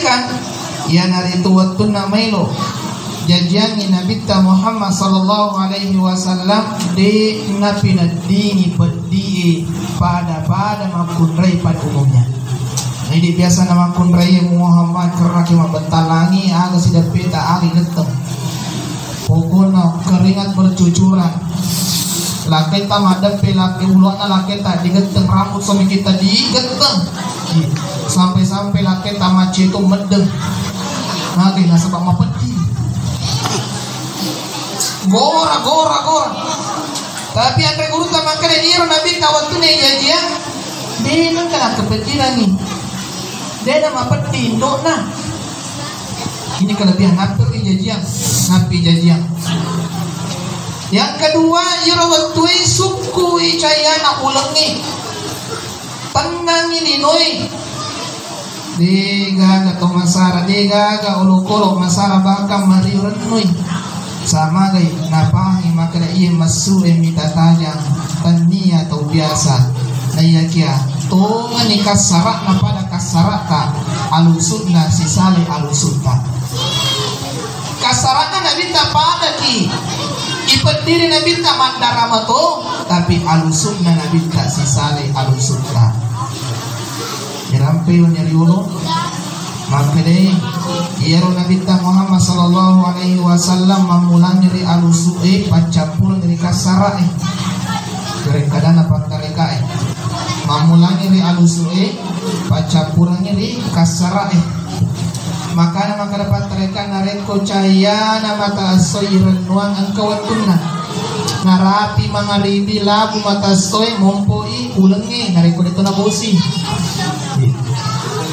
ikan ya nari tu waktu namailo jajangi Nabi Muhammad sallallahu alaihi wasallam de napi nadini peddi pada makunrai pada umumnya. Jadi biasa nama kunrai Muhammad karena cuma bentalangi aga sidak peta ari geteng. Pokoknya keringat bercucuran. Laki ta madep laki ulana laki ta digeteng rambut suami kita digeteng. Sampai laki ta maci itu medeng. Nanti nasabak mapedi. Gora. Tapi andre guru ta makane dia Nabi kawan tu ne dia. Dia nang kana kepediran ni. Dia nama pedi ndokna. Ini kelebihan nabi jajian. Yang kedua, irawatui suku icayana ulengi. Tenang ini noi. Digaga to masara, digaga ulukolo masara bakam mariuran noi. Sama gay napahi makana iya masure mitatayang tania atau biasa. Nayakia to ngani kasara na pada kasaraka alusudna sisale alusudna. Kasaraka nabi ta pada ki ipediri nabi ta mandarama to tapi alusudna nabi ta sisale alusudna. Irampe nyari ulo makade iyaro nabi ta Muhammad sallallahu alaihi wasallam mamulang nyari alusue pacampur dari kasara Gereng kadana pakareka mamulang nyari alusue pacampur nyari kasara Maka dapat mereka nareko cahaya nama tasoiran nuang angkawatunna narapi mangaribi labu mata soy mompoi ulengi nareko dito na bosi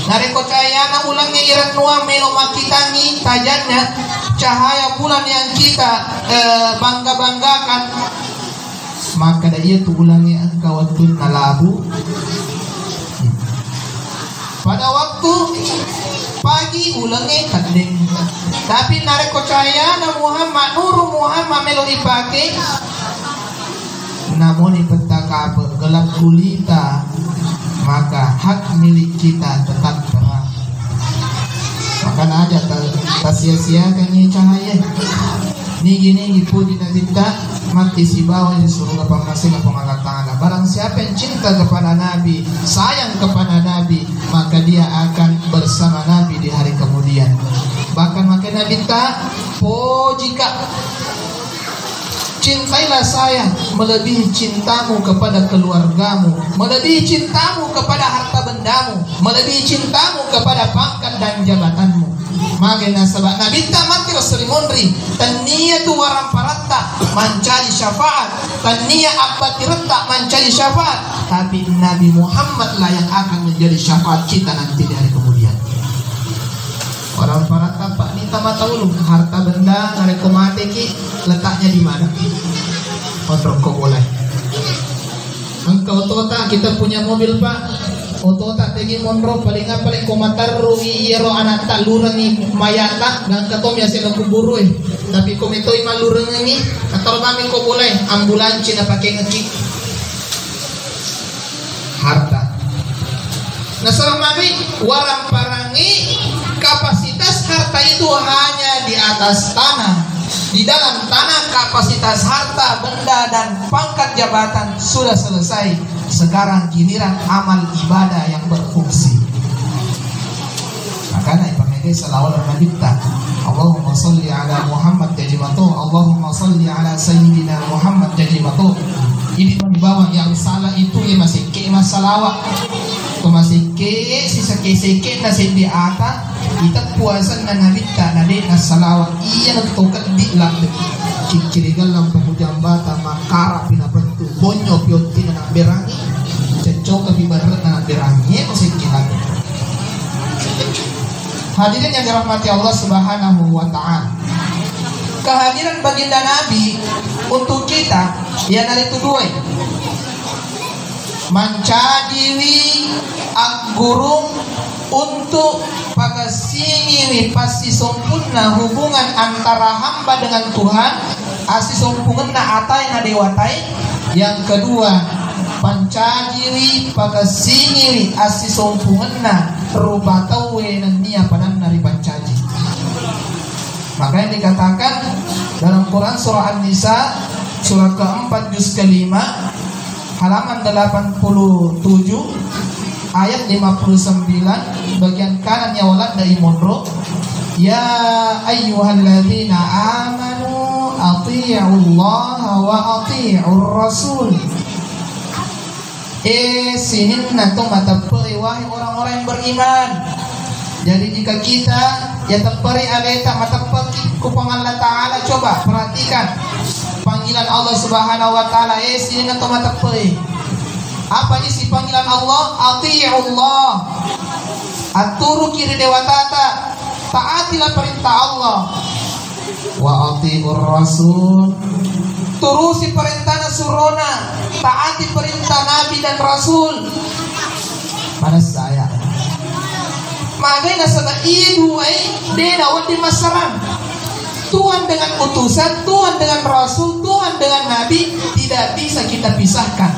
nareko cahaya na ulengi iran nuang melo makitangi tajannya cahaya bulan yang kita bangga-banggakan maka dia tu ulangi angkawatunna labu pada waktu pagi ulangi kadeng tapi nareko cahaya na Muhammad nuru Muhammad melo ipake namun ipetaka gelap gulita maka hak milik kita tetap terang maka ada sia-siakan ni cahaya ni gini dipuji Nabi mati si bawah di surga pengasih Allah Ta'ala. Barang siapa yang cinta kepada Nabi, sayang kepada Nabi, maka dia akan bersama Nabi di hari kemudian. Bahkan maka Nabi jika cintailah saya melebihi cintamu kepada keluargamu, melebihi cintamu kepada harta bendamu, melebihi cintamu kepada pangkat dan jabatanmu. Magana sabak Nabi mati Rasulullah tania tu warang paratta mencari syafaat tania apa tirta mencari syafaat tapi Nabi Muhammad lah yang akan menjadi syafaat kita nanti di hari kemudian. Orang paratta pak ni tamata ulu harta benda nareko mati ki letaknya di mana? Kontrol kau boleh. Engkau tota kita punya mobil pak. Oto tak tegi monro paling komatar rugi yero anak tak lurangi mayata dan ketom ya sila kuburu tapi komitoi malurangi atau kami ko boleh ambulansi na pakai ngecik harta. Nah seorang mami warang parangi kapasitas harta itu hanya di atas tanah. Di dalam tanah kapasitas harta, benda dan pangkat jabatan sudah selesai. Sekarang giliran amal ibadah yang berfungsi. Makanya pakai salawat Nabi kita. Allahumma salli ala Muhammad jajimatu. Allahumma salli ala Sayyidina Muhammad jajimatu. Ini di bawah yang salah itu ya masih ke masalawat. Masih ke sisa ke nasi di atas. Kita puasan na nabita na di na salawat iya nagtukat di lang kikirigal lang pamujang bata makara pinabantu bonyo piyonti na naberangi cecok kabibarat na naberangi masih kilat. Hadirin yang dirahmati Allah Subhanahu wa Ta'ala, kehadiran baginda Nabi untuk kita ya dari tuduh mancadiwi aggurung untuk pagasini pasti sempurna hubungan antara hamba dengan Tuhan asih sempurna atai na dewatai. Yang kedua pancajiri pakasingiwi asisompungenna rubatawe nania padan dari pancaji. Makanya dikatakan dalam Quran surah An-Nisa surah keempat juz ke-5 halaman 87 ayat 59 bagian kanan ya walad dari Monro. Ya ayyuhalladzina amanu ati'ullaha wa ati'ur rasul. Sininna to matapuri wahai orang-orang yang beriman. Jadi jika kita ya tapari aleta matapaki kupang Allah Ta'ala, coba perhatikan panggilan Allah Subhanahu wa Ta'ala. Sininna to matapuri. Apa isi panggilan Allah? Ati'ullah. Aturu kiri dewatata. Taatilah perintah Allah. Wa ati'ur rasul. Turusi perintah surona, taati perintah Nabi dan Rasul. Pada saya. Makanya sama ibu dena wadi masaran. Tuhan dengan utusan, Tuhan dengan Rasul, Tuhan dengan Nabi tidak bisa kita pisahkan.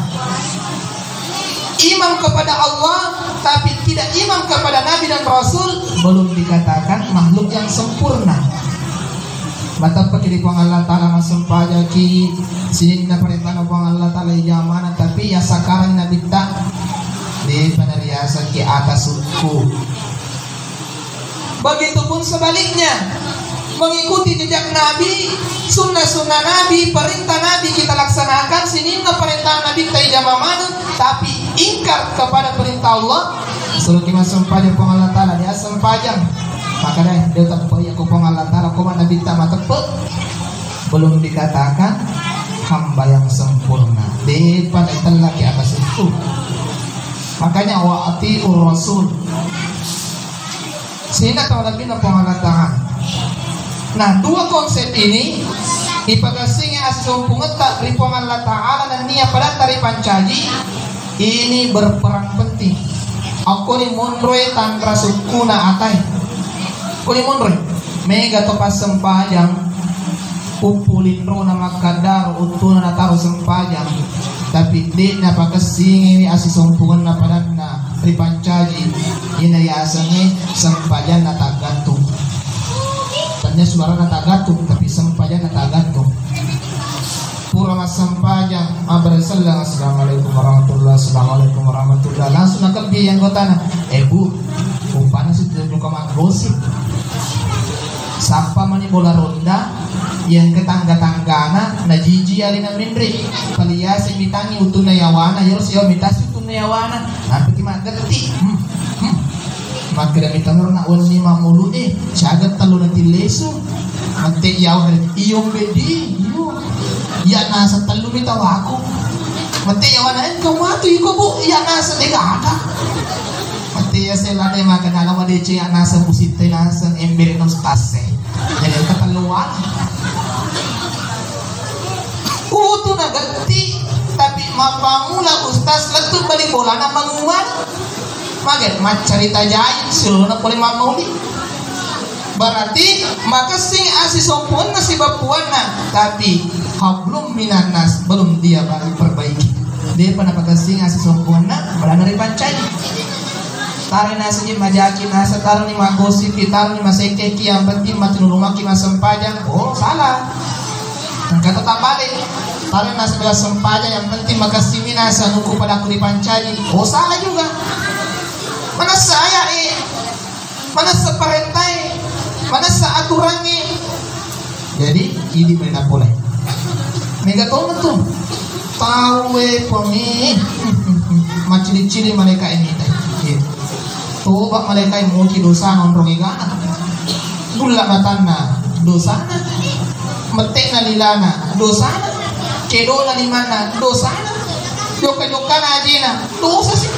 Imam kepada Allah tapi tidak imam kepada Nabi dan Rasul belum dikatakan makhluk yang sempurna. Mata pakiri pang Allah Ta'ala masampaja ki sinin na perintah pang Allah Ta'ala jamana tapi ya sakarang na bita di panariasa ki atas suku. Begitupun sebaliknya, mengikuti jejak Nabi, sunnah-sunnah Nabi, perintah Nabi kita laksanakan. Sinin na perintah Nabi kita jamana tapi ingkar kepada perintah Allah. Selalu kita masampaja pang Allah Ta'ala dia sampajang. Maka dia tak pergi aku Allah Ta'ala kau mana bintang mata belum dikatakan hamba yang sempurna. Depan itu lagi atas itu. Makanya wa ati'ur rasul. Sehingga tahu lagi nak Allah Ta'ala. Nah, dua konsep ini dipagasingi asumpungan tak ripong Allah Ta'ala dan niat pada tari pancaji ini berperan penting. Aku ni monroe tantra sukuna atai. Kulimun mega topas sempajang pupulin ro nama kadar utuna na taruh sempajang tapi di na pakasingi asisompungan na padanna ripancaji inayasangi sempajang na tagantung. Tanya suara na tagantung tapi sempajang na tagantung. Pura mas sempajang abrasallah. Assalamualaikum warahmatullahi wabarakatuh. Assalamualaikum warahmatullahi. Langsung nakal biyang kota na bu upana sudah juga magosip. Sampai mani bola ronda yang ketangga-tanggana na jiji alina mindri palias imitani utu na yawana yos yo mitas utu na yawana nanti kimagerti magkira mitanor na wani mamulu siagat talo na tileso mante yaw iyong bedi iyo ya nasa talo mitawako mante yawana kamu atu iko bu ya nasa degada mante ya sela de makanala madece ya nasa musite nasa embere nos tase. Jadi ketaluan utu na ganti tapi mapamula ustaz letu balik bola na manguan maget macarita jahit suruh na boleh mamuli berarti maka sing asisopun na si bapuan na tapi hablum minanas belum dia perbaiki dia pernah pakai sing asisopun na berada dari pancai. Tarin nasa ni majaki nasa tarin ni magosip tarin ni maseke ki yang penting matinulungan ki masempajang. Oh salah. Ang kata tabalik tarin nasa bela sempajang yang penting makasimi nasa nuku pada kuri pancadi. Oh salah juga. Mana saya mana seperintah mana seaturannya. Jadi ini benar boleh. Mega kau betul. Tahu pemi macili-cili mereka ini. Toba malaikai muki dosa nondrong igana gula matana dosa metek na lilana dosa kedo na limana dosa joka-joka na ajina dosa sih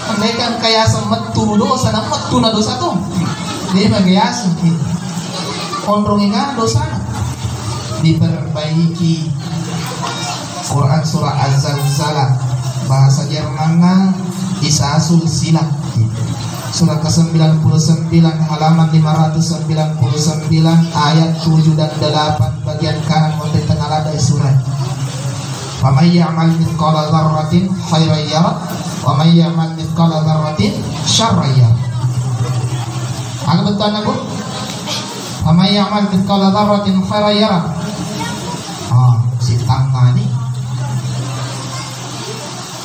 malaikai kaya sa metu dosa na metu na dosa to dia magayasan nondrong igana dosa diperbaiki. Quran surah Az-Zalzalah bahasa Jermanna Isasul Silak surah ke-99 halaman 599 ayat 7 dan 8 bagian kanan mulai tengah ladai surat. Wa may ya'mal mithqala dzarratin khairan yarah wa may ya'mal mithqala dzarratin syarran yarah. Agak betul na Bu? Wa may ya'mal mithqala dzarratin khairan yarah. Si tangga ni.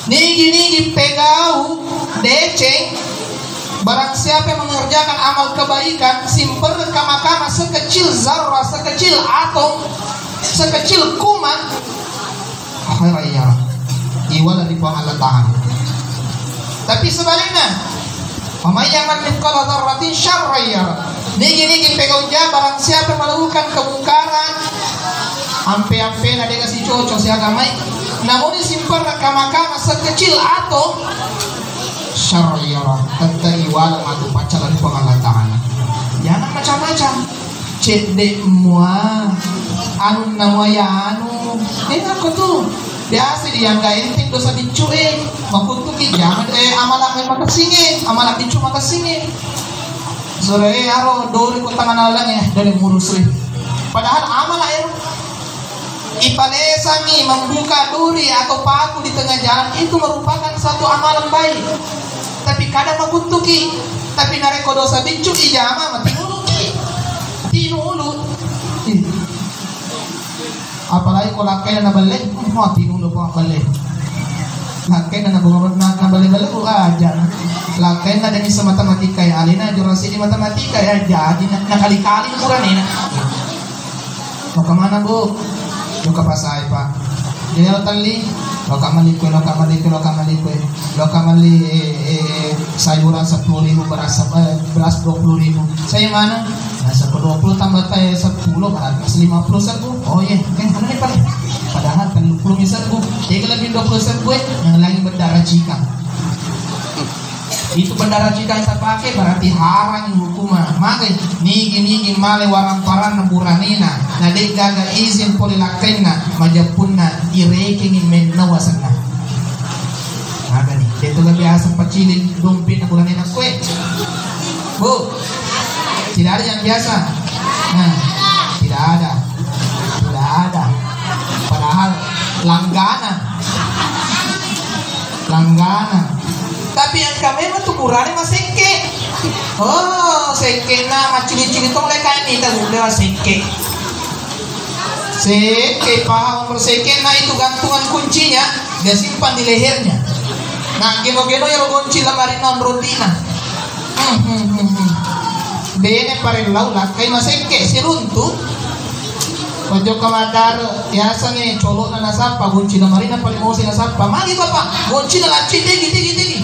Nigi pegau deceng. Barang siapa yang mengerjakan amal kebaikan, simpan kama-kama sekecil zarrah, sekecil atom, sekecil kuman, khairan yarah, iwala di Allah Ta'ala. Tapi sebaliknya, wa may ya'mal mithqala dzarratin syarran yarah. Nigi pegau ja barang siapa melakukan kemungkaran, ampe na dia kasih cocok si agamai, namun disimpan kama-kama sekecil atom, syarran yarah, kata iwala matu pacaran di Allah Ta'ala. Jangan macam-macam. Cedek mua anu namanya anu aku tuh biasa diangga intik dosa bicu makutu ki jangan amalak makasinge amalak bicu makasinge sore aro dori ko tangan alang dari murus padahal amalak ipalesami membuka duri atau paku di tengah jalan itu merupakan satu amalan baik, tapi kadang makutuki tapi nareko dosa bicu ijama mati tinulu. Apalagi kalau lakai na balik, tinulu po balik. Lakai na balik ko aja. Lakai na dani sa matematika ya, alina jurasi di matematika ya, jadi nakali-kali kurang na. Mau kemana Bu? Mau ke pasai Pak. Jadi tali, lo kamali sayuran 10.000 beras 20.000. Saya mana? Nah, 20 tambah 10 berarti 50.000. Oh iya, kan mana nih Pak? Padahal kan 20.000. Jadi lebih 20.000 yang lagi bendara jika. Itu bendara jika yang pakai berarti harang hukuman. Maka nigi male warang paran buranina. Nade gaga izin polilakenna majapunna ireking menawasana. Maka nih, itu lebih biasa pacilin dompet na buranina kue. Bu, tidak ada yang biasa. Nah, tidak ada. Padahal langganan. Tapi yang kami mah tuh burane mah sengke. Oh, sengke na macili-cili tong leka ini kan udah sengke. Sengke paham bersengke na itu gantungan kuncinya dia simpan di lehernya. Nah, geno-geno yang kunci lemari non rutina. Bene pare laula kay masengke si runtu. Ojo kamadar biasa nih colok na nasapa kunci lemari na paling mau si nasapa. Magi Bapak, kunci na laci digi.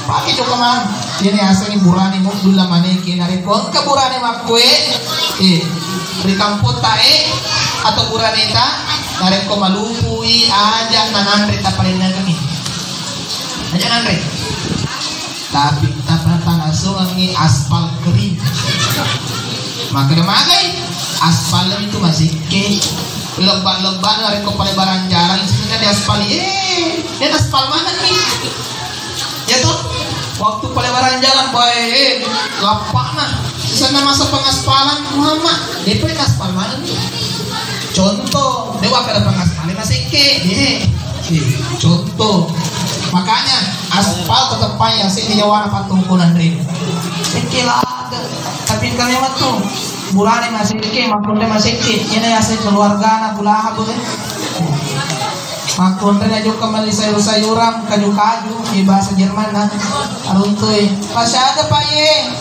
Pagi jo kaman. Ini asa ni burani mo dula maneki nari ko ka burani makwe. Di kampung tae atau burani ta nari ko malupui aja nanandre ta paling kami. Aja nanre. Tapi tanah sungai aspal kering. Makai aspal itu masih ke lebak dari kepala barang jalan sini kan di aspal dan aspal mana nih ya tuh waktu pada barang jalan boy lapak nah sana masa pengaspalan mama DP aspal mana nih contoh dewa kada pengaspalan masih ke contoh makanya aspal tetap payah sini jawana patungkulan ring sekilah tapi kami waktu burane masih ke maklumnya masih ke ini ya saya keluarga anak bulaha boleh maklumnya juga kembali sayur-sayuran kaju-kaju di bahasa Jerman nah aruntuy masih ada Pak ye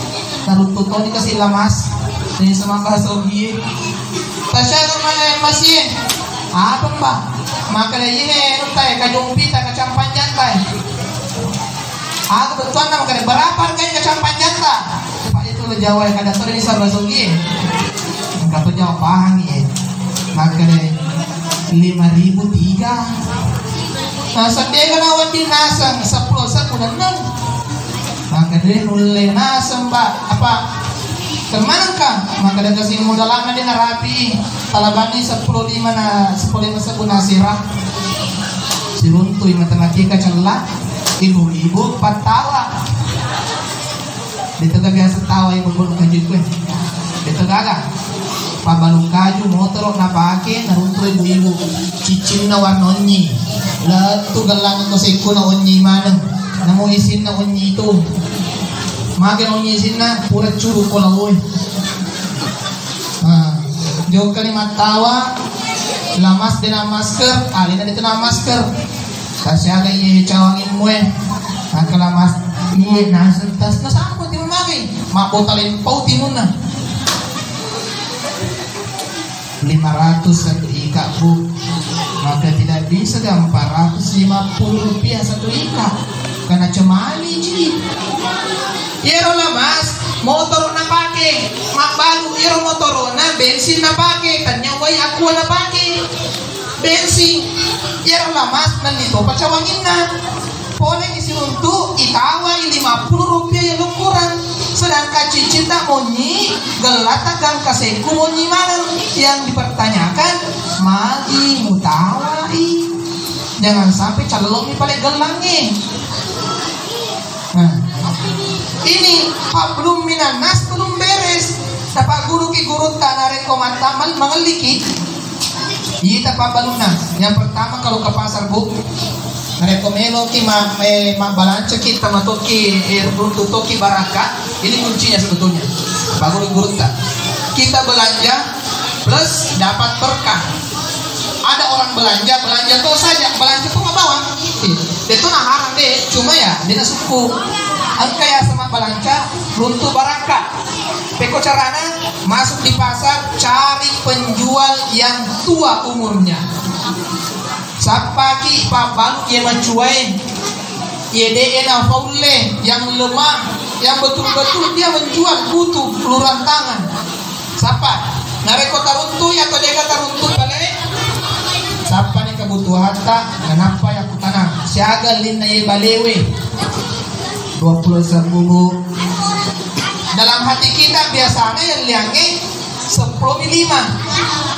naruntuto ini kasih lamas ini sama bahasa Ogie masih ada masih apa Pak makanya ini nutay kajung pita kacampan jantai aku betul nama kaya berapa harganya kacampan jantai Jawa yang kada sore di Sarbasogi, kata Jawa paham ya, makanya 5.003. Nah, sedih kan awak di nasang 10 dan 6. Maka dia mulai nasang apa? Kemana kan? Maka dia kasih modal lama dia rapi. Talabani 10.5 nasirah. Si runtuy matematika celah, ibu-ibu patawa. Dito ka biasa tawa yung magbulong kajit ko Dito ka pabalong kayu motor na pake narunto ibu-ibu cicin na warnonyi lato galang ko sa iko na onyi manang namo isin na onyi ito magen onyi isin na pura churu ko lawoy jauh kalimat tawa lamas din ang masker alin na dito na masker kasi aga iya cawangin mo kalamas iya nasentas na saan ko di mo magi mabotalin pauti mo na 500 satu ika bu maka tidak bisa 450 rupiah satu ika karena cemali jadi iro lamas motor na pake makbalu iro motor na bensin na pake kanya way aku na pake bensin iro lamas nandito pacawangin na boleh isi untuk itawai 50 rupiah yang kurang sedangkan cicin tak monyi gelatakan kaseku monyi mana yang dipertanyakan magi mutawai jangan sampai calon paling gelangnya ini belum minanas belum beres dapat guru ki guru tanah rekomandaman mengeliki kita pabaluna yang pertama kalau ke pasar bu rekomelo ki balanca kita matoki untuk toki baraka ini kuncinya sebetulnya bagus guru kita belanja plus dapat berkah ada orang belanja tuh saja belanja tuh nggak bawa itu nah haram deh cuma ya dia suku kayak sama belanja runtuh baraka peko carana masuk di pasar cari penjual yang tua umurnya sapaki pabalu yang mencuai YDN faule yang lemah yang betul-betul dia menjual butuh peluran tangan sapa nareko taruntu ya atau dia taruntu balik sapa nih kebutuhan tak kenapa ya kutanang siaga lin na balewe 20.000 dalam hati kita biasanya yang liangnya 10.500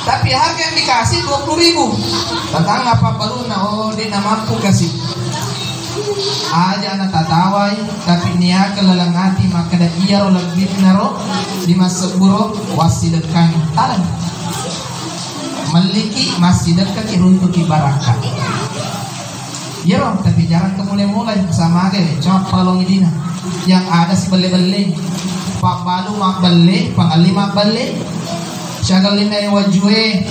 tapi harga yang dikasih 20.000 tentang apa baru oh dia mampu kasih aja anak tatawai tapi niat kelelang hati maka dah iya lebih naro di masa buruk wasidatkan talan memiliki masjid dekat untuk ibaratkan ya roh tapi jangan kemulai-mulai sama aja cuma palong idina yang ada si beli-beli pak balu mak beli pangali mak beli syagalin na wajue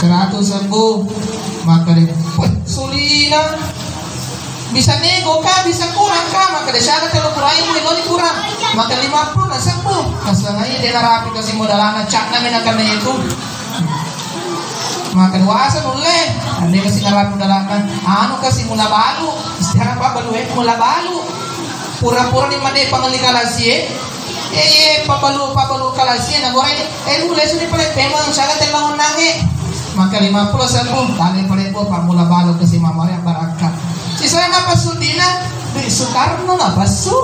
100.000 maka deh sulina bisa nego kah bisa kurang kah maka deh syagat kalau kurang ini kurang maka 50 na 10 kasananya dia narapi kasih modalana cak na menakan itu makan wasa mulai ande kasih narapi modalana anu kasih mula balu istirahat apa balu mula balu pura-pura ni made pangali kalasi pabalu kalasi na goreng mulai sini pala temang syagat telang nange maka 50.000 tali pala po pamula balu kasih mamari barakat sisa na pasudina di Soekarno na pasu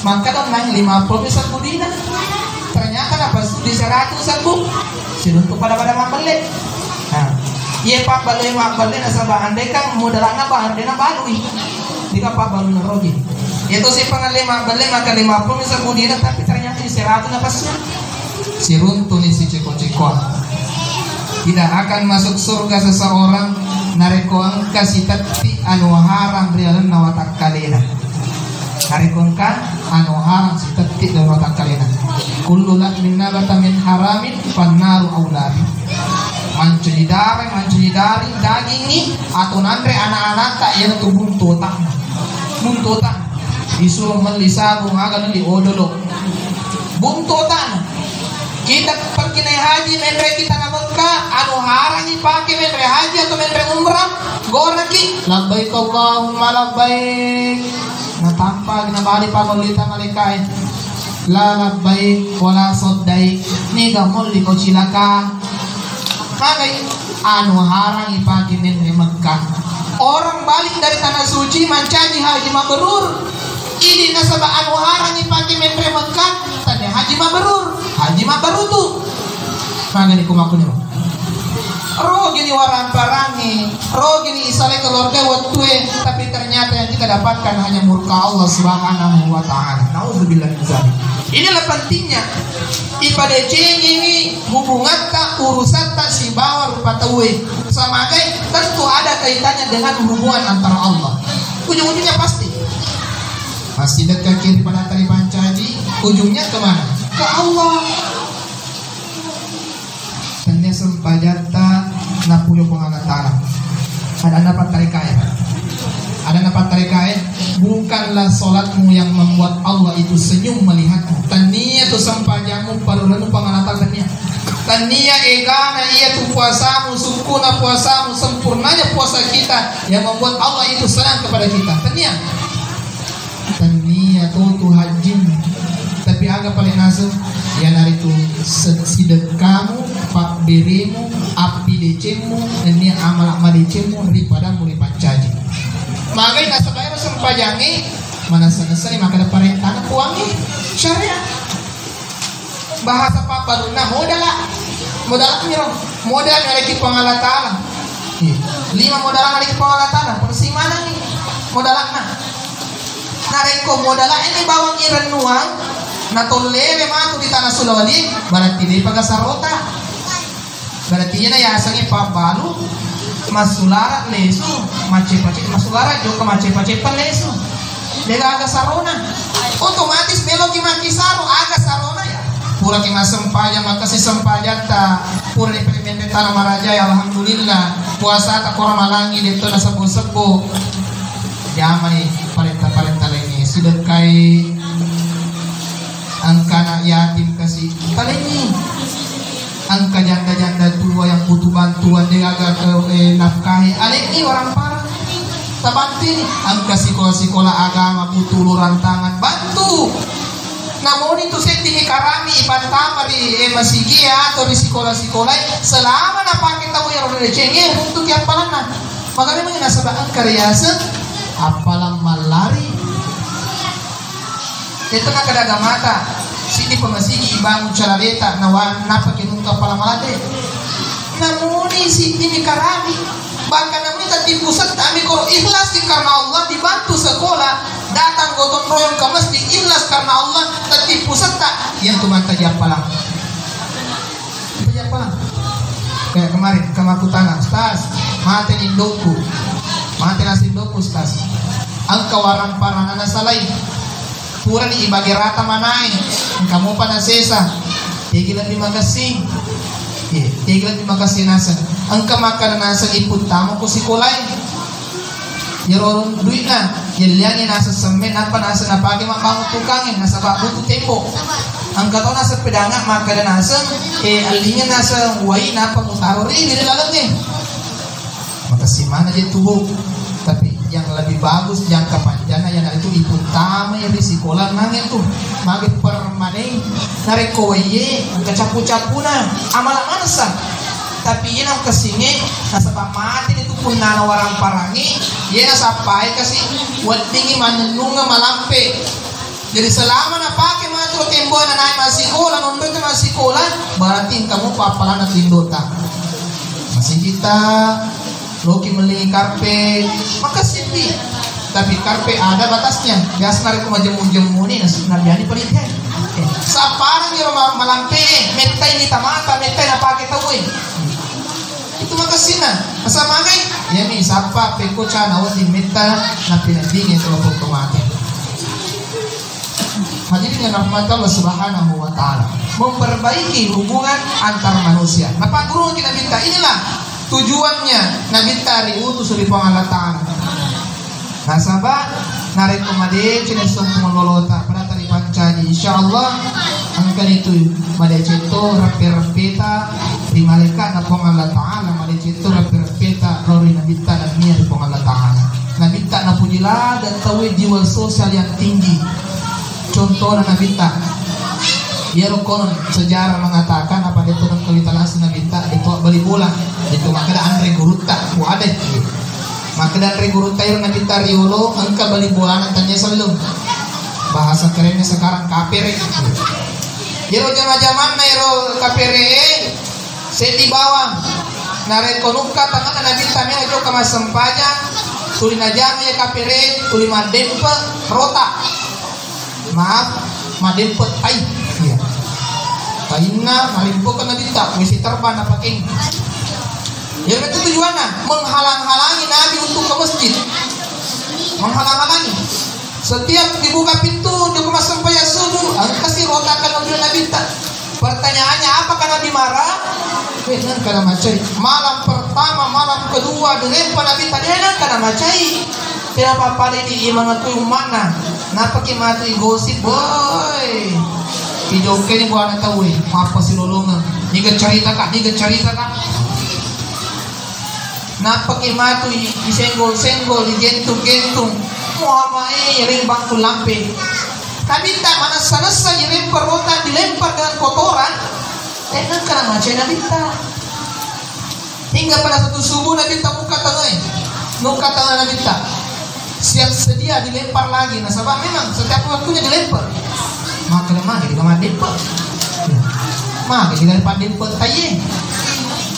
maka dong nang 50 bisa budina ternyata na pasu di 100.000 sinuntuk pada mambalik nah iya pak balai mambalik na sabah andai kan modalana bahar dina balui jika pak balu na rogi itu si pangalima balik maka 50 bisa budina tapi ternyata di 100 na pasu si runtu ni si ceko-ceko tidak akan masuk surga seseorang nareko angka si tati anu haram rialan nawatak kalena nareko angka anu haram si tati dan nawatak kalena kullu lakmin nabata min haramin pannaru aulabi mancuni dari daging ni atau nandre anak-anak tak yang tu buntotan disuruh melisabung agan di odolo buntotan kita pergi naik haji membre kita na Mekah anu harangi pakai membre haji atau membre umrah goraki labbaik Allahumma labbaik na tampa na bali pamolita malaikai la labbaik wala saddaik ni gamol di kocilaka kagai anu harangi pakai membre Mekah orang balik dari tanah suci mancaji haji mabrur ini nasabah anu harangi pakai membre Mekah tanya haji mabrur tuh magani kumaku nih roh gini waran parangi, roh gini isale keluarga watue, tapi ternyata yang kita dapatkan hanya murka Allah Subhanahu wa taala. Nauzubillah min dzalik. Inilah pentingnya ibadah ini hubungan tak urusan tak si bawa rupa tawe. Sama kayak tentu ada kaitannya dengan hubungan antara Allah. Ujung-ujungnya pasti dekat kiri pada tali pancaji, ujungnya kemana? Ke Allah. Tanya sempajata napuyo pengalatara. Ada dapat tarik kaya. Ada dapat tarik kaya. Bukanlah solatmu yang membuat Allah itu senyum melihatmu. Tania tu sempajamu parulanu pengalatara tania. Tania egana ia tu puasamu, sukuna puasamu, sempurnanya puasa kita yang membuat Allah itu senang kepada kita. Tania tu hajim. Tapi agak paling nasib ya nari tu sedekahmu, pak berimu, api decemu, ini amal decemu daripada muripat caji. Magai nasa bayar sempajangi mana selesai maka ada perintah kuangi syariat. Bahasa papa duna modal mirong modal ngaliki pengalatana. 5 modal ngaliki pengalatana. Persi mana nih modalakna? Nareko modala ini bawang iran nuang natolele matu di tanah Sulawesi berarti dia pagasarota berarti na yasangi pabalu masulara lesu mace-mace masulara juga mace-mace lesu dega aga sarona otomatis melogi makisaro aga sarona ya pura ki masempaja makasi sempajata pura di pemente tanah maraja ya alhamdulillah puasa tak kurang malangi dito na sebo-sebo jamani parenta lagi sedekah angka anak yatim kasih paling angka janda-janda tua yang butuh bantuan dia agak nafkahi ini orang parah tabanti angka sekolah agama butuh luran tangan bantu namun itu setting karami pantamari masigi atau di sekolah-sekolah selama napa kita punya orang recengnya untuk yang palana makanya mengenasabah karya apalah malari itu nak kadaga mata sini pemasigi ibang carareta nawan napa kinungka pala malade namuni sini karami bahkan namuni tadi pusat kami kalau ikhlas di karena Allah dibantu sekolah datang gotong royong ke masjid ikhlas karena Allah tadi pusat tak yang tuh mata japalang kayak kemarin kemakutana stas mati indokku mati nasi indokku stas angka waran paranana salai pura ni ibagi rata manai kamu pa nasesa tigilan terima kasih nasa angka makan nasa iput tamu ko sikolay yaron duit na yaliangin nasa semen apa nasa napagi mabango tukangin nasa babuto tempo angka to nasa pedanga maka nasa alingin nasa wai napa mutarori nilalang makasih mana dia tubuh tapi yang lebih bagus jangka panjangnya yang itu utama yang di sekolah nangin tuh magi permanen nareko ye capu-capuna amal mansa tapi yang kesini nasa pamati itu pun nana warang parangi ye nasa pai kasih wadingi manenunga malampe jadi selama na pakai matro tembo na naik masih sekolah nonton masih sekolah berarti kamu papalan tindota masih kita Loki melingi karpe, maka sipi. Tapi karpe ada batasnya. Biasa nari ko majemu-jemu ni nabiani pelitih. Saparang yo malampe, metai ni tamata, metai na pake tawin. Itu maka sina. Kasama kay, yami sapa peko cha na wadi meta na pinagdingin sa lapot kumati. Hadirin yang rahmat Allah Subhanahu wa taala, memperbaiki hubungan antar manusia. Napa guru kita minta inilah tujuannya Nabi tari utus di pengalatan nasabah narik kumade cinesong kumololota pada tari pancaji insyaallah angkan itu made cito rapi-rapita di malaikat na pengalatan made cito rapi-rapita rori Nabi ta dan niya di pengalatan Nabi ta na pujila dan tahu jiwa sosial yang tinggi contoh Nabi ta Yero konon sejarah mengatakan apa itu kan kualitas Nabi tak itu beli bola itu maka ada Andre Guruta wadah maka ada Andre Guruta yang Nabi Tariolo angka beli bola nantinya selalu bahasa kerennya sekarang kapere Yero zaman-zaman Yero kapere seti bawang narekonuka tangan nabi tami ajo kama sempanya tuli najama ya kapere tuli madempe rota maaf madempe tai ya taina malimpo kana bita misi terbang apa king ya itu tujuannya menghalang-halangi nabi untuk ke masjid, menghalang-halangi. Setiap dibuka pintu di rumah sampaya subuh kasih rotakan mobil nabi tak. Pertanyaannya apakah nabi marah? Benar karena macai. Malam pertama, malam kedua dilempar nabi tadi enak karena macai. Kenapa pada ini iman tu mana? Napa kita tu gosip boy? Hijau kini buat anak tahu apa sih lolongan? Niga cerita kak. Napa kita tu disenggol, digentung, muamai ring bangku lampe. Nabi tak mana selesai dilempar rotan, dilempar dengan kotoran. Enak karena macam Nabi tak. Hingga pada satu subuh Nabi tak buka tangan Nabi tak. Siap sedia dilempar lagi. Nah sebab memang setiap waktunya dilempar. Maka dilempar. Maka dilempar tayeng.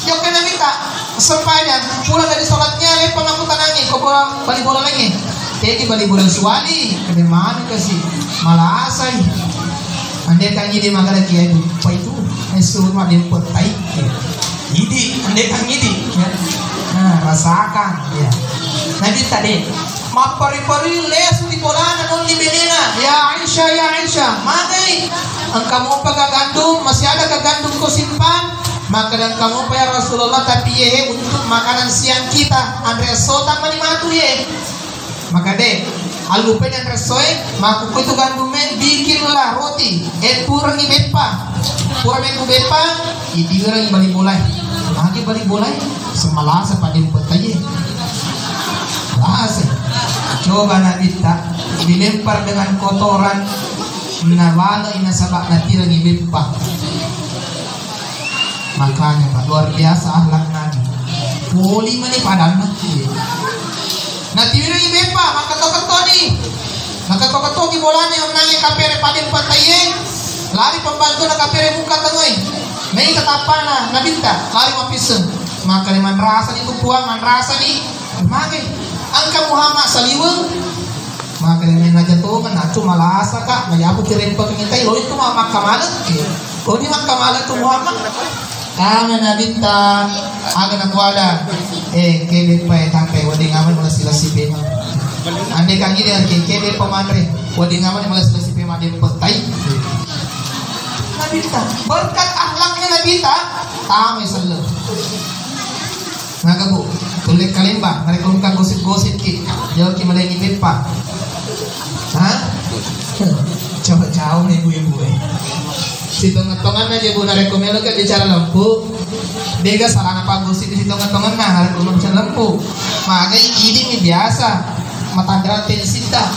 Jauhkan Nabi tak. Sempanya pulang dari sholatnya lempar lampu tanangnya. Kau balik bola lagi. Jadi balik bola suali. Kedemana kasih. Malah asai. Andai kan ini magana kiai itu. Apa itu? Esok mah dilempar tai. Ini andai kan ini. Nah rasakan. Ya. Nabi tadi. Mapari-pari les di polana non di benena. Ya Aisyah. Magai. Engkau pakai gandum. Masih ada ke gandum kau simpan. Maka dan kamu ya Rasulullah tapi ye untuk makanan siang kita Andreas Sota manimatu ye. Maka deh alupen yang resoe maku itu gandumen bikinlah roti purangi bepa idirangi balik bolai lagi balik bolai semalasa pada petaye lasa coba nabi tak dilempar dengan kotoran nawala ina sabak natirangi bepa. Makanya Pak luar biasa akhlak Nabi. Poli mani padan nanti. Nanti ini bepa maka tokato ni. Maka tokato di bolanya menangi kapere padin pataye. Lari pembantu na kapere buka tangoy. May katapana nabinta lari mapisen. Maka ni manrasa ni tupuan manrasa ni. Magay angka Muhammad saliweng. Maka ni may najatungan na malasa ka mayapo tiren pa kingitay. Lo itu makamalat. Lo di makamalat tu Muhammad. Kami nabinta aga nakwala kebe pa tangkay wadi ngaman mula sila si Pema. Ande kang ini kebe pamandre wadi ngaman mula sila si Pema dia petay. Nabinta berkat akhlaknya nabinta tama sallo. Naga bu tulik kalimba mereka bukan gosip-gosip ki jauh ki malengi bepa. Hah? Coba jauh nih ibu-ibu si tongan-tongan aja bu narekomelo ke bicara lempu dia salah apa gosip di tongan-tongan nah narekomelo bicara lempu makanya ini biasa mata gratis cinta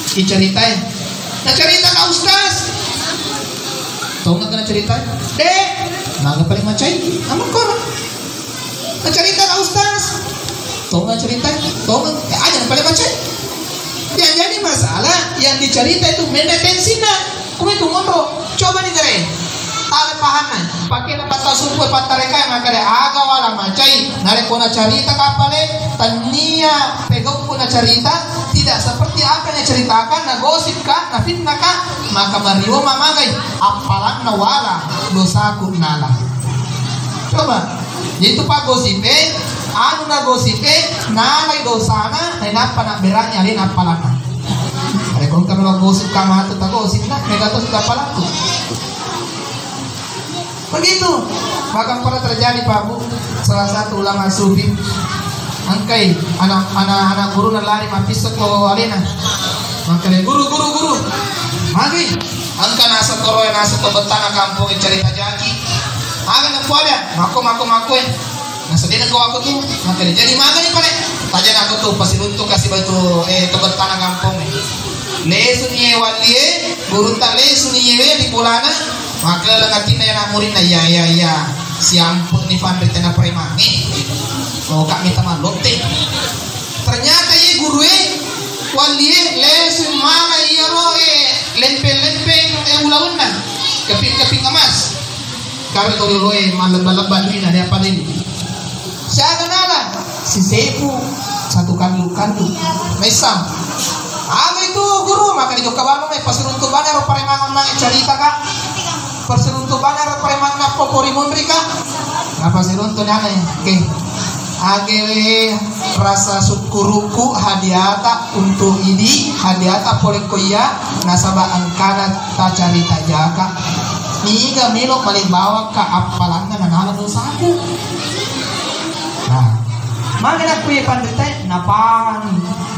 diceritain nah cerita kak ustaz tongan kena cerita deh naga paling macai aman korang nah cerita kak ustaz tongan cerita tongan aja paling macai yang jadi masalah yang dicerita itu mendetensinya kumi itu mondo coba nih kere ale pahanan pakai dapat tasumpu patareka yang makare aga wala macai nare kona cerita kapale tania pegau kona cerita tidak seperti apa yang ceritakan na gosip kah na fitnah kah maka mariwa mamagai apalan na wala dosa kunala coba yaitu pak gosipe anu na gosipe nalai dosana na napa na berani alin apalan na kung kami mag-gosip ka mahatot ako, gosip na, may gatos ka pala to. Begitu, bahkan pernah terjadi Pak Bu, salah satu ulama sufi, angkai anak guru na lari mapisok ko alina, angkai guru, magi, angka nasa toroy nasa tobetana kampung cerita jaki, aga na po ada, mako nasa din ko ako tuh, angkai jadi maga ni pare, tajan ako tuh pasilunto kasi ba to tobetana kampung lesu niye walie guru tak lesu niye di polana maka lengatin na yan murid na ya si ampun ni Fandri tena premangi oh kak minta malote ternyata ye guru walie lesu mana iya ro lempe ulaun na keping emas karena kalau lo malam duit ada apa ini Siya ganalan si Sefu satu kandu mesam. Ano itu guru maka di kabano may pasuruntuban ero paremangon na cerita ka. Pasuruntuban ero paremangon na poporimon rika. Napasirunto na okay. Age rasa syukuruku hadiata untuk ini hadiata polikoya nasaba angkana ta carita jaka niga milo malibawa ka apalanga nanana dosa aku. Nah, magana kuya pandita napan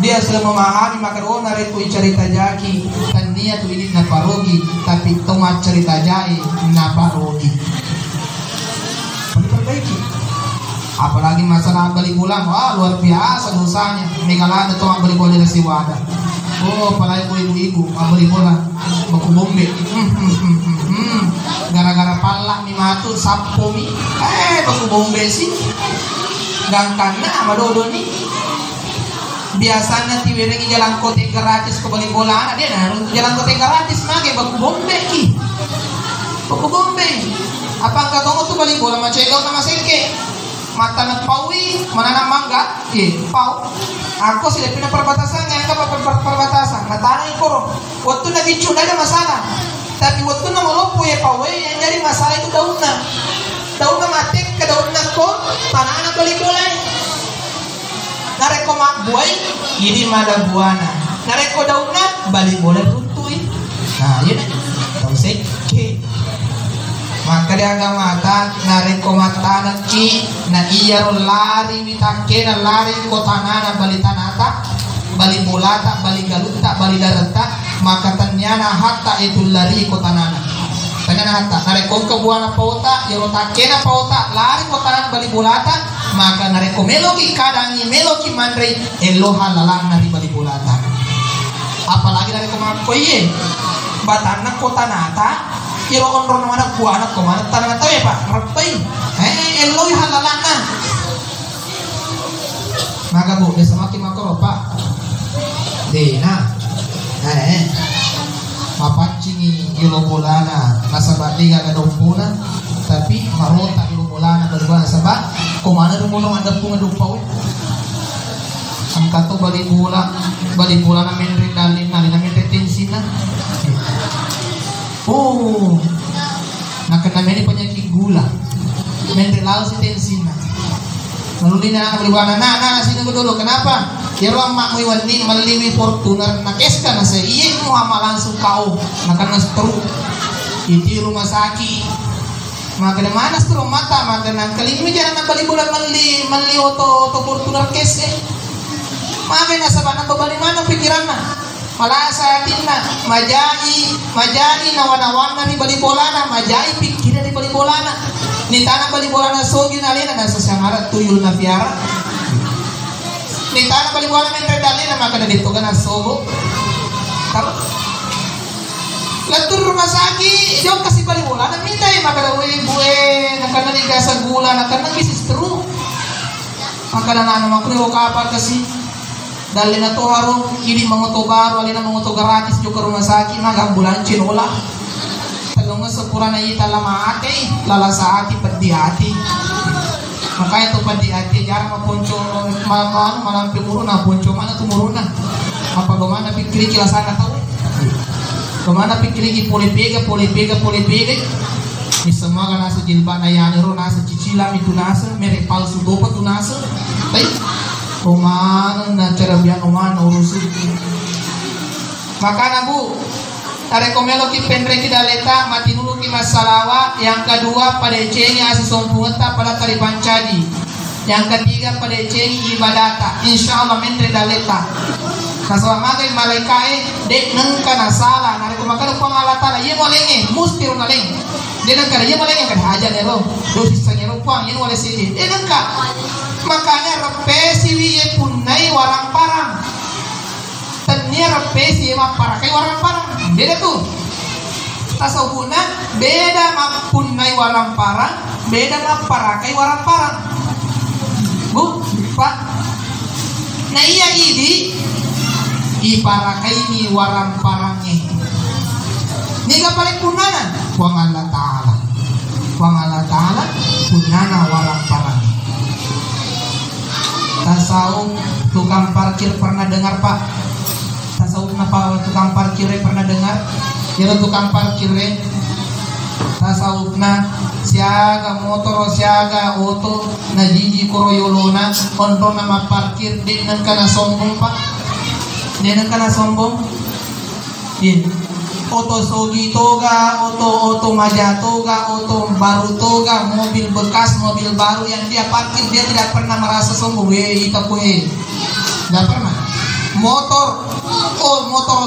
dia sudah memahami maka doon na rin kuya carita jaki kan niya tu ini na parogi tapi tong carita jai na parogi. Perbaiki. Apalagi masalah balik bulan, wah luar biasa dosanya. Megalada tuh balik bola dari Siwada. Oh, apalagi ibu-ibu balik bola, baku bombe. Gara-gara palak nih matu sapo mi, baku bombe sih. Gangkana sama dodo nih. Biasanya tiwiringi jalan kote gratis ke balik bola, dia harus jalan kote gratis nage baku bombe ki. Baku bombe. Apa enggak kamu tuh balik bola macam kau nama sengke? Mata nagpawi, mananang mangga, pau. Ako sila pinaperbatasan, ngayon ka perbatasan. Natanay ko, waktu na bicho na ada masalah. Tapi waktu na malopo pawe, yang jadi masalah itu daun na. Daun na matik, ke daun na ko, tanah na balik boleh. Nareko makbuay, ini mada buana. Nareko daun na, balik boleh tutuin. Nah, yun. Tausik, maka dia mata nareko mata naki na iya lari mitake na lari kotanana bali tanata bali bolata bali galuta bali darata maka tanyana hatta itu lari kotanana tanyana hatta nareko kebuana pauta yoro takena pauta lari kotanana bali bolata maka nareko meloki kadangi meloki mandre eloha lalang nari bali bolata apalagi nareko makoye batana kotanata kiro onron mana kuana ko mana tanah tahu ya pak rapai eloi halalana maka bu desa makin makro pak dena mapancing ilo bolana nasabati ga dompuna tapi marota ilo bolana berbana sabah ko mana rumulong ada punga dupaw angka to bali bola na menre dalin na menre tensina. Oh, nakakami ni penyakit gula, mendelal si tensina. Lalu ni anak beribana, nah sini dulu. Kenapa? Ya orang mak mewani meliwi Fortuner nakeska na saya. Iya Muhammad langsung kau, makan nas teruk. Itu rumah sakit. Maka di mana setrum mata maka nang kelima jangan bali bulan meli oto Fortuner kes. Maka nasa banang bali mana pikiranna? Malah saya tina majai nawana-wana di bali bolana majai pikiran di bali bolana ni tanah bali bolana sogi nalina nasa sangara tuyul na fiara ni tanah bali bolana mentre dalina maka na dito ka na sobo latur rumah sakit jauh kasih bali bolana minta maka na buwe nakana ni gasa gula nakana bisis teru maka na nana makro kapal kasi dali na to haro ini mengoto baru alina mengoto gratis juga rumah sakit naga ambulancin ola talunga sepura na ita lama ate lala sa ati padi ati makanya to padi ati jarang maponco mama malampi muruna ponco mana tu muruna apa gomana pikiri kila sana tahu gomana pikiri pole pega ni semua kan nasa jilbana yani ro nasa cicilan itu nasa merek palsu dopa tu nasa baik Oman na cara biang oman urusin. Maka nabu, tarekomelo ki pendre ki daleta mati nulu ki masalawa. Yang kedua pada cengi asisompunta pada tari pancadi. Yang ketiga pada cengi ibadata. Insyaallah mentre daleta. Kasama magai malaikai dek nengka nasala. Narekomakano pangalatala ye molenge mustiru naleng. Dia nengka ye molenge kan haja nero. Dosis sangero pang ye wale sini. Dia nengka. Makanya repesi wiye punai warang parang tanya repesi ma parakai warang parang beda tuh tasawuna beda ma punai warang parang beda ma parakai warang parang bu pak nah iya ini iparakai ni warang parangnya ini gak paling punana wang Allah Ta'ala punana warang parang tasawuf tukang parkir pernah dengar Pak? Tasawuf apa tukang parkir pernah dengar? Ya tukang parkir tasawufna siaga motor siaga auto na jiji koroyolona onto nama parkir dengan kana sombong Pak, dengan kana sombong din auto sogi toga auto maja toga auto baru toga mobil bekas mobil baru yang dia parkir dia tidak pernah merasa sombong tidak pernah. Motor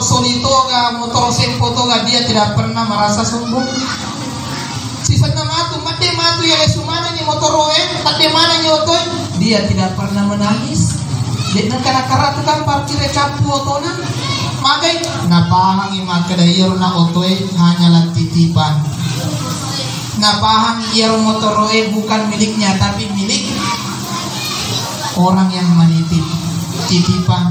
soli toga motor sempo toga dia tidak pernah merasa sombong. Sisanya matu ya lesumana ni motor tapi mana ni otoy dia tidak pernah menangis. Dia karena tukang parkir capu otona magai napahang imakada iyo na otoy hanyalah titipan. Napahang iyo motor bukan miliknya tapi milik orang yang menitip, titipan.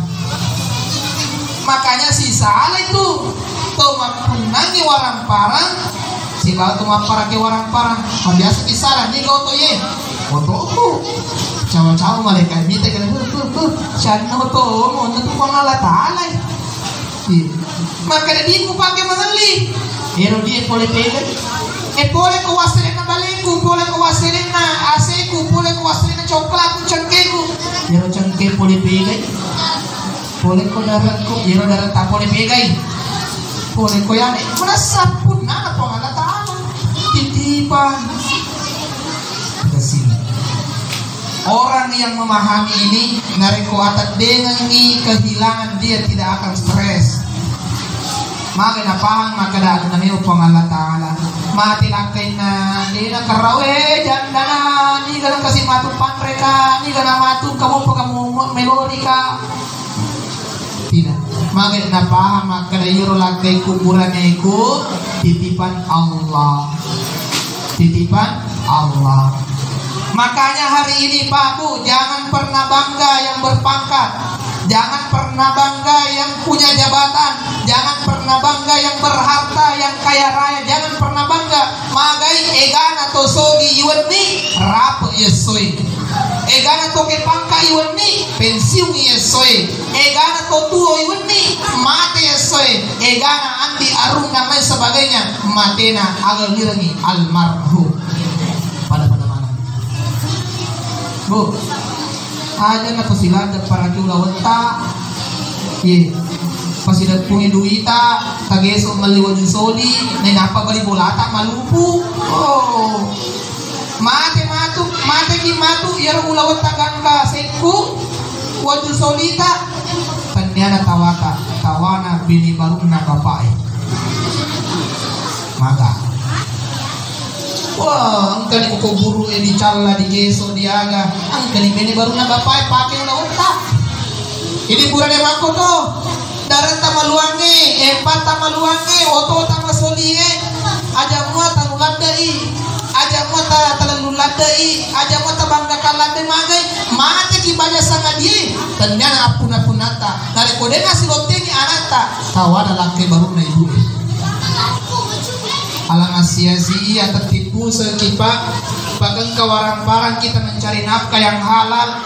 Makanya si salah itu tuh mapunangi warang parang si kau tuh maparake warang parang biasa kisaran nih kau tuh ye otoku cawa-cawa malaikat minta kena siapa oto mau tentu Allah Taala maka dia ku pakai mengali ero dia boleh pegang boleh kau wasilena baleku boleh kau wasilena aseku boleh kau wasilena coklat cengkeku ero cengke boleh pegang boleh kau daratku ero darat tak boleh pegang boleh kau yang merasa pun nana Allah Taala titipan kesini. Orang yang memahami ini nareko atat dengan ini kehilangan dia tidak akan stres. Maka na pahang maka da na may upang Allah Taala. Mati lakay na di na karawe janda na di ka lang kasi matupan reka di ka na matun kamu pa kamu melodi ka. Tidak. Maka na pahang maka da yuro lakay kuburan iku titipan Allah. Titipan Allah. Makanya hari ini Pak Bu, jangan pernah bangga yang berpangkat, jangan pernah bangga yang punya jabatan, jangan pernah bangga yang berharta, yang kaya raya, jangan pernah bangga. Magai egana to sogi iwani rap yesoi, egana to ke pangka iwani pensiun yesoi, egana to tuo iwani mate yesoi, egana andi arung dan lain sebagainya matena agal ngirangi almarhum. Bu, ada na pasilada para kiula wata. Ye. Pasida pungi duita, tageso maliwad soli, na napabali bolata malupu. Oh. Mate ki matu, yara ula wata gangka seku, wadu solita. Kanya na tawana bini baru na bapai. Maka. Wah, ang kani ko buru di calla di geso di aga. Ang kani bini baru na bapai pakai una otak. Ini buran yang aku to. Darat tamaluange, empat tamaluange, oto tamasolie. Aja mua tanuladai. Aja mua talalulladai. Aja mua tabangga kalade magai. Mate ki baja sangat dia. Ternyata apuna-punata. Dari kode nasi roti ni anata. Tawana laki baru na ibu. Alang sia-sia tertipu sekipak bahkan kawarang-parang kita mencari nafkah yang halal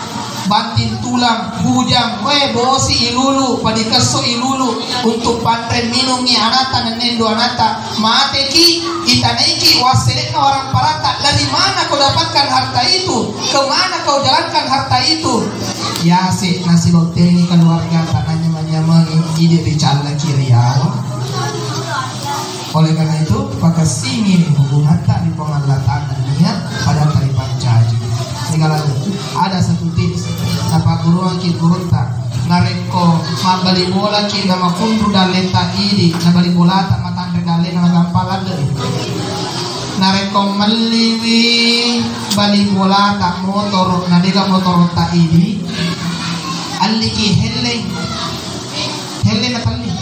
bantin tulang bujang bosi ilulu padikeso ilulu untuk pantren minum ni anata nenendo anata mate ki itanaiki wasilena orang parata. Dari mana kau dapatkan harta itu, kemana kau jalankan harta itu? Ya si nasi loteni keluarga tanahnya menyamangi ide bicara kiriawa. Oleh karena itu, maka sini hubungan tak di pengalatan dunia pada tali pancaji. Tinggal ada satu tips. Apa guru ki guru tak nareko mabali bola ki nama kundu daleta ini nabali bola tak matande dale nama gampalan dari. Nareko meliwi bali bola tak motor nadiga motor tak ini. Aliki heleng natali.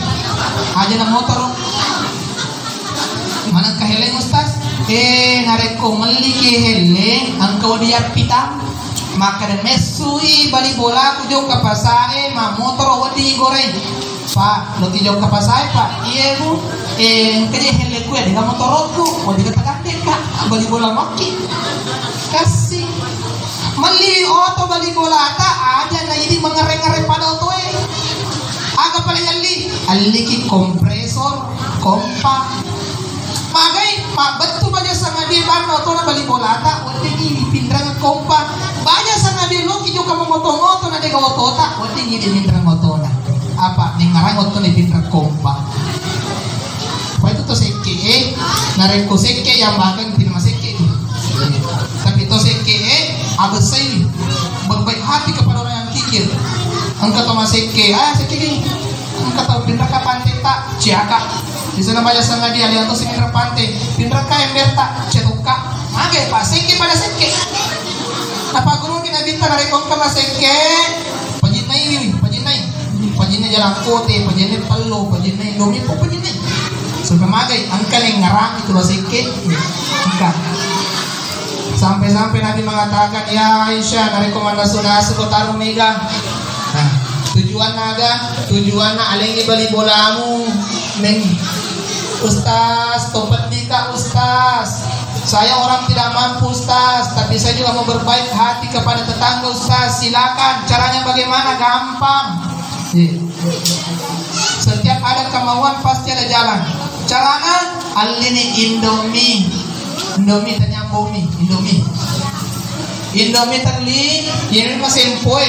Aja na motor. Manang kaheleng ustaz nareko maliki heleng ang kawadiat pitam maka de mesui bali bola ku jong kapasae ma motor wadi goreng pak lo ti jong kapasae pak iya bu kaya heleng ku ya di motorku wadi katagante ka bali bola maki kasih mali auto bali bola ta aja na mengare-ngare pada oto aga pala aliki kompresor kompa magai betul baja sama dia ban oto na bali bolata wati ini pindrang kompa baja sama dia lo kijo kamu moto-moto na dega otota wati ini pindrang oto na apa ning ngarang oto ni pindrang kompa pa itu to sekke nareko sekke yang bahkan tidak maseke tapi to sekke abesai berbaik hati kepada orang yang kikir angkat to maseke sekke gini angkat to pindrang ka pantai tak ciaka di sana banyak sangat dia lihat to pindrang pantai pindrang ka ember tak cetuka mage pa sekke pada sekke apa guru kita binta nareko ka maseke pajinay jalan kote pajinay palo pajinay lomi po pajinay so pamagay ang kaling ngarang itu lo sikit angka sampai-sampai Nabi mengatakan ya Aisyah narekomendasi nasi kota Rumega nah tujuan na alengi bali bolamu neng Ustaz topat dika Ustaz saya orang tidak mampu Ustaz tapi saya juga mau berbaik hati kepada tetangga Ustaz silakan caranya bagaimana gampang setiap ada kemauan pasti ada jalan caranya alini Indomie ternyambung Indomie terli ini masih empoy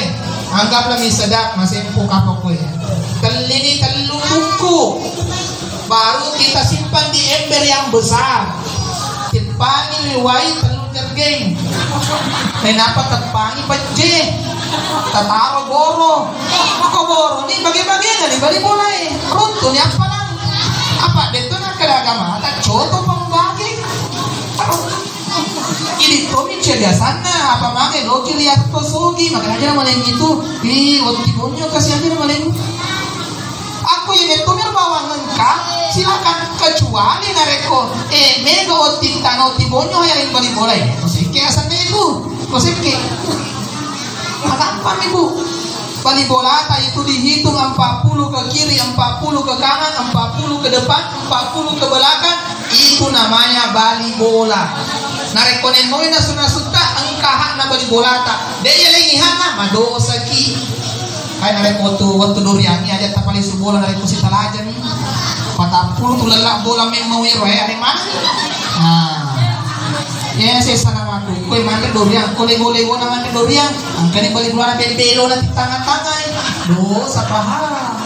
anggaplah mie sedap masih empo kapok gue terli terlalu buku baru kita simpan di ember yang besar tepangi liwai telur jergeng kenapa tepangi pece tataro boro ini bagi-bagiannya nih balik mulai runtun yang paling apa betul nak agama tak contoh pembagi ini tomi ceria sana apa makai lo lihat kosogi makanya malam itu di waktu bonyo kasih aja malam aku yang itu bawa lengkap silakan kecuali nareko mega waktu tanah tibonyo yang balik mulai kosike asalnya itu kosike apa ibu bali bolata itu dihitung 40 ke kiri 40 ke kanan 40 ke depan 40 ke belakang itu namanya bali bola narekonen mo na sunasuta ang kahan na bali bolata dia lengihan na madosa ki ay nareko to waktu duriani aja tapali subola nareko si talaja ni 40 tulala bola may mawiro ay mana ya saya sana aku kau mandi durian kau lego na mandi durian angkanya balik luar belo na tangan-tangan dosa paham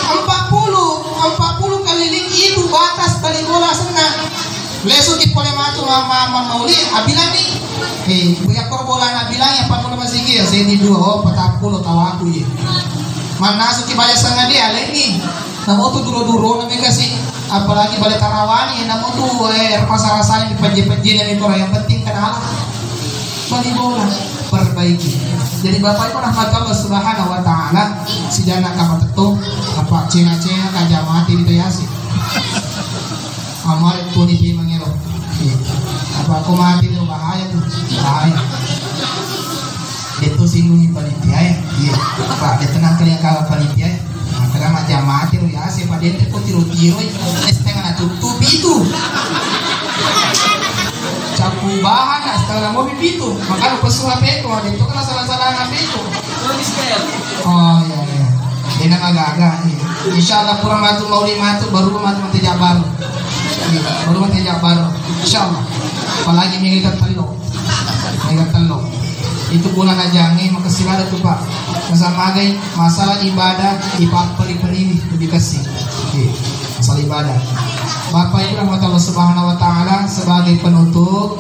40 kali itu batas balik bola sana leso di pole matu mama mauli abilani punya korbola abilani apa pun masih kia saya di 40 tahu aku ya mana suki banyak sangat dia lagi namun tuh duro-duro namanya kasih apalagi balik tarawani namun tuh rasa-rasanya dipanji-panjinan itu yang penting kenal balik bola perbaiki jadi bapak itu rahmatullah subhanahu wa ta'ala si jana kamu tetuh apa cina-cina kajamati itu ya sih amal itu nih mengiro apa aku mati itu bahaya itu singgung panitia ya pak dia tenang kalian kalau panitia karena macam mati ya sih pada itu tiro-tiro setengah na tutup itu capu bahan setengah mau itu makanya pesuh apa itu ada itu kan salah-salah apa itu oh iya ini agak-agak insyaallah kurang matu mau matu baru matu jabar baru mati jabar insyaallah apalagi mengikut telok itu bulan ajangi makasih ada tuh pak sama gay masalah ibadah peri lebih kasih masalah ibadah Bapak Ibu rahmatullah subhanahu wa ta'ala sebagai penutup